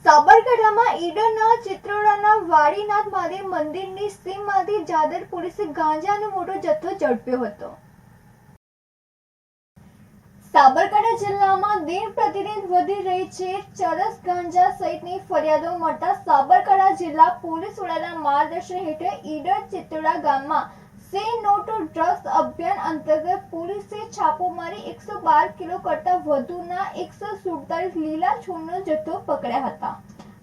સાબરકાંઠામાં ઈડરના ચિત્રોડાના વાડીનાથ મહાદેવ મંદિરની સીમમાંથી જાદર પોલીસે ગાંજાનો મોટો જથ્થો ઝડપ્યો હતો। સાબરકાંઠા જિલ્લામાં દિન પ્રતિદિન વધી રહી છે ચરસ ગાંજા સહિતની ફરિયાદો મળતા સાબરકાંઠા જિલ્લા પોલીસ વડાના માર્ગદર્શન હેઠળ ઈડર ચિત્રોડા ગામમાં સે નો ટુ ડ્રગ્સ અભિયાન અંતર્ગત પોલીસે છાપો મારી 112 કિલો કરતાં વધુના 147 લીલા છોડનો જથ્થો પકડ્યા હતા।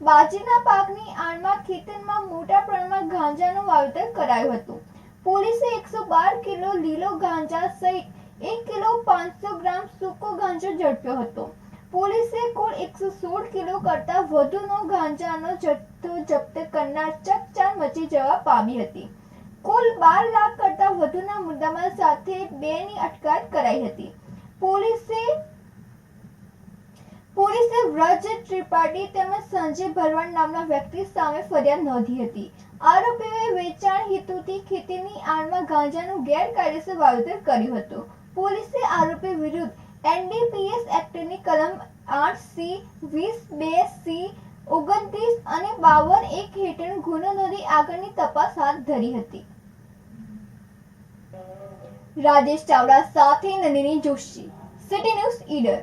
બાજરીના પાકની આડમાં ખેતરમાં મોટા પ્રમાણમાં ગાંજાનું વાવેતર કરાયું હતું। પોલીસે 112 કિલો લીલો ગાંજા સહિત 1 કિલો 500 ગ્રામ સૂકો ગાંજો ઝડપ્યો હતો। પોલીસે કુલ 116 કિલો કરતાં વધુનો ગાંજાનો જથ્થો જપ્ત કરનાર ચકચાર મચી જવા પામી હતી। કુલ 12 લાખ કરતાં વધુના મુદ્દામાલ સાથે 2 ની અટકાયત કરાઈ હતી। પોલીસે વ્રજ ત્રિપાઠી તેમજ સંજય ભરવાડ નામના વ્યક્તિ સામે ફરિયાદ નોંધી હતી। આરોપીઓએ વેચાણ હેતુથી ખેતીની આડમાં ગાંજાનું ગેરકાયદેસર વાવેતર કર્યું હતું। પોલીસે આરોપી વિરુદ્ધ એનડીપીએસ એક્ટની કલમ 8C 20(2)C 29 અને 52(1) હેઠળ ગુનો નોંધી આગળની તપાસ હાથ ધરી હતી। રાજેશ ચાવડા સાથે નંદિની જોશી, સિટી ન્યૂઝ ઈડર।